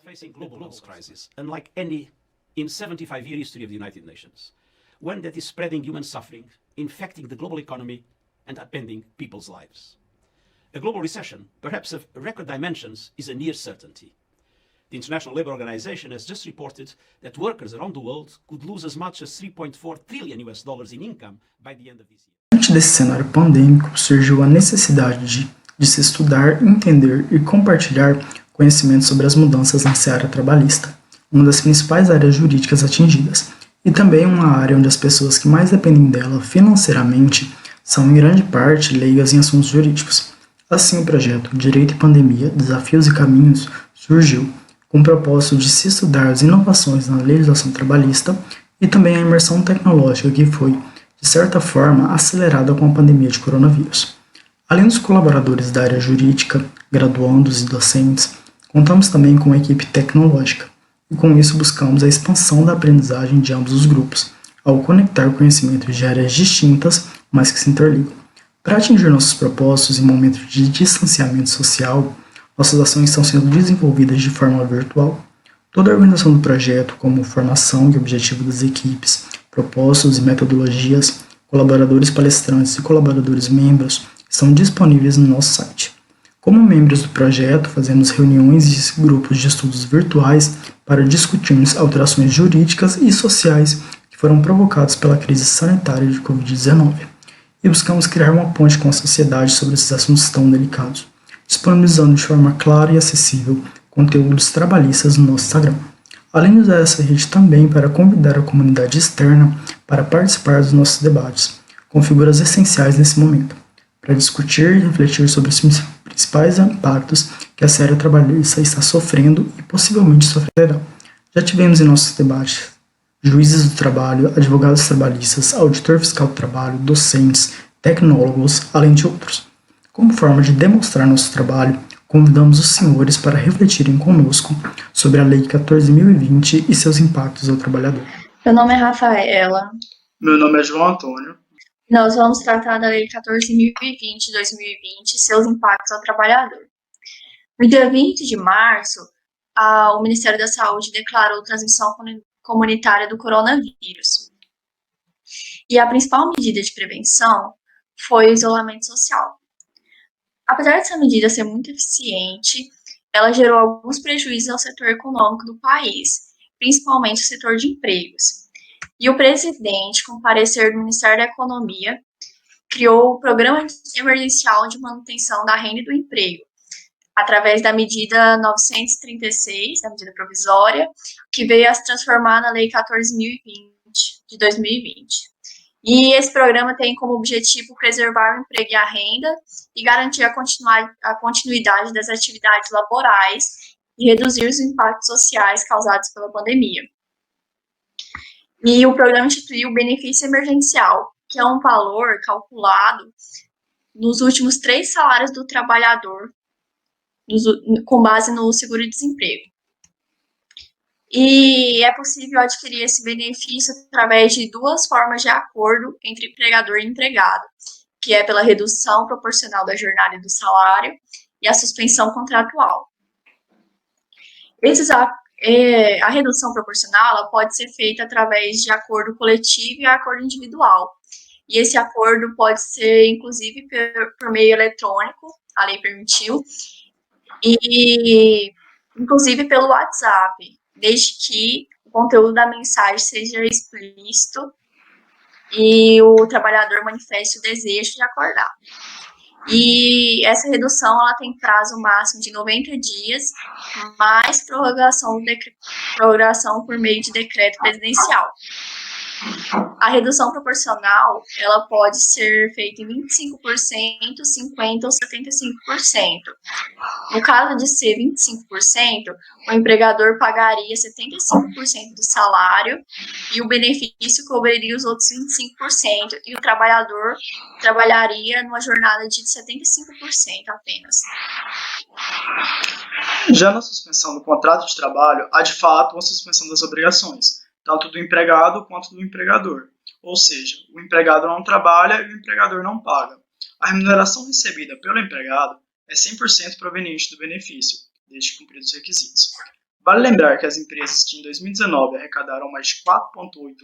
facing global health crisis, unlike any in 75-year history of the United Nations. One that is spreading human suffering, infecting the global economy, and upending people's lives. A global recession, perhaps of record dimensions, is a near certainty. The International Labour Organization has just reported that workers around the world could lose as much as $3.4 trillion in income by the end of this year. Diante desse cenário pandêmico, surgiu a necessidade de se estudar, entender e compartilhar conhecimentos sobre as mudanças na seara trabalhista, uma das principais áreas jurídicas atingidas, e também uma área onde as pessoas que mais dependem dela financeiramente são, em grande parte, leigas em assuntos jurídicos. Assim, o projeto Direito e Pandemia, Desafios e Caminhos surgiu com o propósito de se estudar as inovações na legislação trabalhista e também a imersão tecnológica que foi, de certa forma, acelerada com a pandemia de coronavírus. Além dos colaboradores da área jurídica, graduandos e docentes, contamos também com a equipe tecnológica, e com isso buscamos a expansão da aprendizagem de ambos os grupos, ao conectar conhecimentos de áreas distintas, mas que se interligam. Para atingir nossos propósitos em momentos de distanciamento social, nossas ações estão sendo desenvolvidas de forma virtual. Toda a organização do projeto, como formação e objetivo das equipes, propósitos e metodologias, colaboradores palestrantes e colaboradores membros, estão disponíveis no nosso site. Como membros do projeto, fazemos reuniões e grupos de estudos virtuais para discutirmos alterações jurídicas e sociais que foram provocadas pela crise sanitária de Covid-19 e buscamos criar uma ponte com a sociedade sobre esses assuntos tão delicados, disponibilizando de forma clara e acessível conteúdos trabalhistas no nosso Instagram. Além de usar essa rede também para convidar a comunidade externa para participar dos nossos debates, com figuras essenciais nesse momento, para discutir e refletir sobre os principais impactos que a seara trabalhista está sofrendo e possivelmente sofrerá. Já tivemos em nossos debates juízes do trabalho, advogados trabalhistas, auditor fiscal do trabalho, docentes, tecnólogos, além de outros. Como forma de demonstrar nosso trabalho, convidamos os senhores para refletirem conosco sobre a Lei 14.020 e seus impactos ao trabalhador. Meu nome é Rafaela. Meu nome é João Antônio. Nós vamos tratar da Lei 14.020 de 2020 e seus impactos ao trabalhador. No dia 20 de março, o Ministério da Saúde declarou transmissão comunitária do coronavírus. E a principal medida de prevenção foi o isolamento social. Apesar dessa medida ser muito eficiente, ela gerou alguns prejuízos ao setor econômico do país, principalmente o setor de empregos. E o presidente, com parecer do Ministério da Economia, criou o Programa Emergencial de Manutenção da Renda e do Emprego, através da medida 936, da medida provisória, que veio a se transformar na Lei 14.020 de 2020. E esse programa tem como objetivo preservar o emprego e a renda e garantir a continuidade das atividades laborais e reduzir os impactos sociais causados pela pandemia. E o programa instituiu o benefício emergencial, que é um valor calculado nos últimos 3 salários do trabalhador, com base no seguro-desemprego. E é possível adquirir esse benefício através de 2 formas de acordo entre empregador e empregado, que é pela redução proporcional da jornada e do salário e a suspensão contratual. A redução proporcional ela pode ser feita através de acordo coletivo e acordo individual. E esse acordo pode ser, inclusive, por meio eletrônico, a lei permitiu, e inclusive pelo WhatsApp, desde que o conteúdo da mensagem seja explícito e o trabalhador manifeste o desejo de acordar. E essa redução ela tem prazo máximo de 90 dias, mais prorrogação por meio de decreto presidencial. A redução proporcional ela pode ser feita em 25%, 50% ou 75%. No caso de ser 25%, o empregador pagaria 75% do salário e o benefício cobriria os outros 25% e o trabalhador trabalharia numa jornada de 75% apenas. Já na suspensão do contrato de trabalho, há de fato uma suspensão das obrigações, tanto do empregado quanto do empregador. Ou seja, o empregado não trabalha e o empregador não paga. A remuneração recebida pelo empregado é 100% proveniente do benefício, desde cumpridos os requisitos. Vale lembrar que as empresas que em 2019 arrecadaram mais de 4,8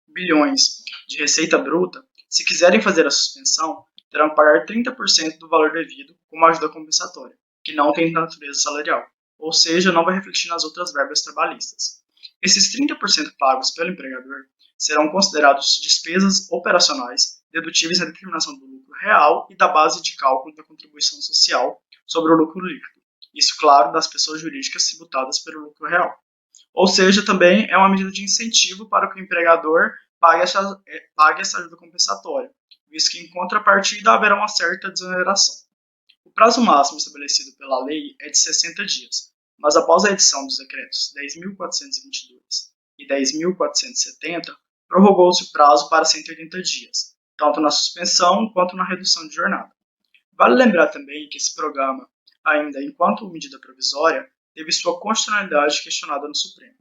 bilhões de receita bruta, se quiserem fazer a suspensão, terão que pagar 30% do valor devido como ajuda compensatória, que não tem natureza salarial, ou seja, não vai refletir nas outras verbas trabalhistas. Esses 30% pagos pelo empregador serão considerados despesas operacionais dedutíveis na determinação do lucro real e da base de cálculo da contribuição social sobre o lucro líquido. Isso, claro, das pessoas jurídicas tributadas pelo lucro real. Ou seja, também é uma medida de incentivo para que o empregador pague essa ajuda compensatória, visto que em contrapartida haverá uma certa desoneração. O prazo máximo estabelecido pela lei é de 60 dias, mas após a edição dos decretos 10.422 e 10.470, prorrogou-se o prazo para 180 dias, tanto na suspensão quanto na redução de jornada. Vale lembrar também que esse programa, ainda enquanto medida provisória, teve sua constitucionalidade questionada no Supremo.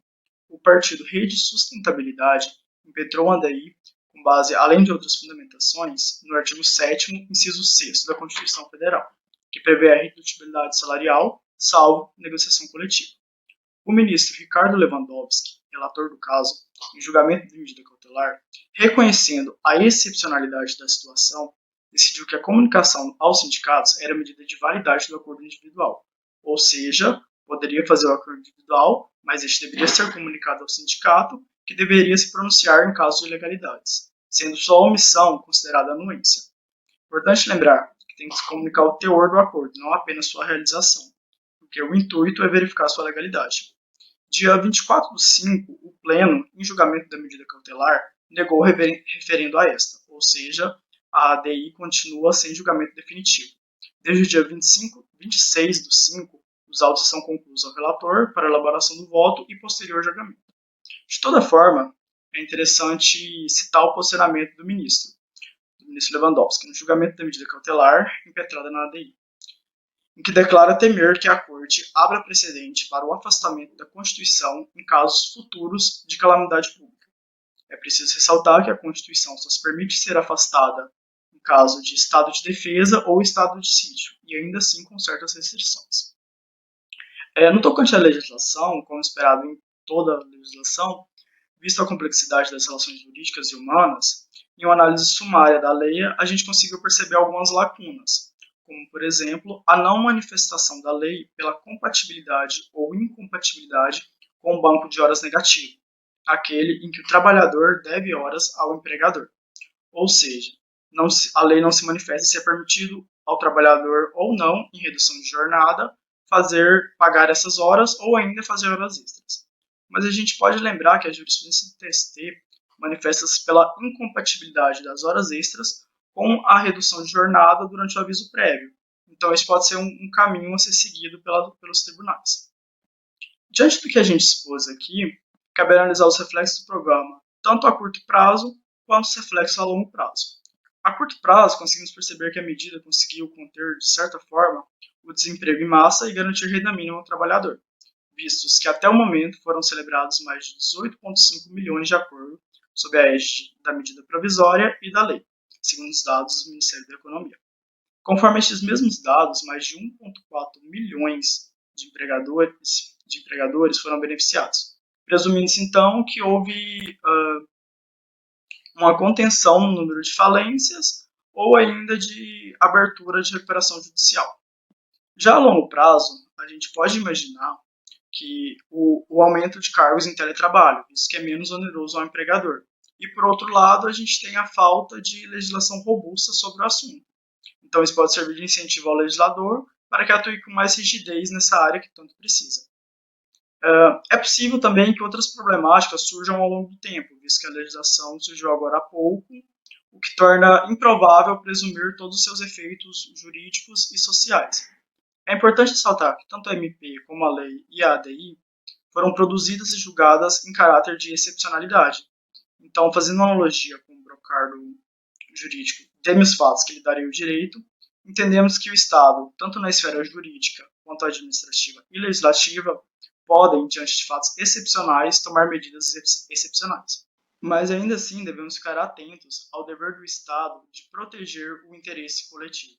O partido Rede Sustentabilidade impetrou a ADI com base, além de outras fundamentações, no artigo 7º, inciso 6º da Constituição Federal, que prevê a redutibilidade salarial, salvo negociação coletiva. O ministro Ricardo Lewandowski, relator do caso, em julgamento de medida cautelar, reconhecendo a excepcionalidade da situação, decidiu que a comunicação aos sindicatos era medida de validade do acordo individual, ou seja, poderia fazer o acordo individual, mas este deveria ser comunicado ao sindicato, que deveria se pronunciar em caso de ilegalidades, sendo sua omissão considerada anuência. Importante lembrar que tem que se comunicar o teor do acordo, não apenas sua realização, porque o intuito é verificar sua legalidade. Dia 24/5, o Pleno, em julgamento da medida cautelar, negou o referendo a esta, ou seja, a ADI continua sem julgamento definitivo. Desde o dia 26/5, os autos são concluídos ao relator para elaboração do voto e posterior julgamento. De toda forma, é interessante citar o posicionamento do ministro Lewandowski, no julgamento da medida cautelar impetrada na ADI, em que declara temer que a Corte abra precedente para o afastamento da Constituição em casos futuros de calamidade pública. É preciso ressaltar que a Constituição só se permite ser afastada em caso de estado de defesa ou estado de sítio, e ainda assim com certas restrições. No tocante à legislação, como esperado em toda a legislação, visto a complexidade das relações jurídicas e humanas, em uma análise sumária da lei, a gente conseguiu perceber algumas lacunas, como, por exemplo, a não manifestação da lei pela compatibilidade ou incompatibilidade com o banco de horas negativo, aquele em que o trabalhador deve horas ao empregador. Ou seja, a lei não se manifesta se é permitido ao trabalhador ou não, em redução de jornada, pagar essas horas ou ainda fazer horas extras. Mas a gente pode lembrar que a jurisprudência do TST manifesta-se pela incompatibilidade das horas extras com a redução de jornada durante o aviso prévio. Então, isso pode ser um caminho a ser seguido pelos tribunais. Diante do que a gente expôs aqui, cabe analisar os reflexos do programa, tanto a curto prazo quanto os reflexos a longo prazo. A curto prazo, conseguimos perceber que a medida conseguiu conter, de certa forma, o desemprego em massa e garantir renda mínima ao trabalhador, vistos que até o momento foram celebrados mais de 18,5 milhões de acordos sob a égide da medida provisória e da lei, segundo os dados do Ministério da Economia. Conforme estes mesmos dados, mais de 1,4 milhões de empregadores foram beneficiados, presumindo-se então que houve uma contenção no número de falências ou ainda de abertura de recuperação judicial. Já a longo prazo, a gente pode imaginar que o aumento de cargos em teletrabalho, isso que é menos oneroso ao empregador. E, por outro lado, a gente tem a falta de legislação robusta sobre o assunto. Então, isso pode servir de incentivo ao legislador para que atue com mais rigidez nessa área que tanto precisa. É possível também que outras problemáticas surjam ao longo do tempo, visto que a legislação surgiu agora há pouco, o que torna improvável presumir todos os seus efeitos jurídicos e sociais. É importante ressaltar que tanto a MP como a lei e a ADI foram produzidas e julgadas em caráter de excepcionalidade. Então, fazendo uma analogia com o brocardo jurídico de fatos que lhe daria o direito, entendemos que o Estado, tanto na esfera jurídica quanto administrativa e legislativa, podem, diante de fatos excepcionais, tomar medidas excepcionais. Mas ainda assim devemos ficar atentos ao dever do Estado de proteger o interesse coletivo.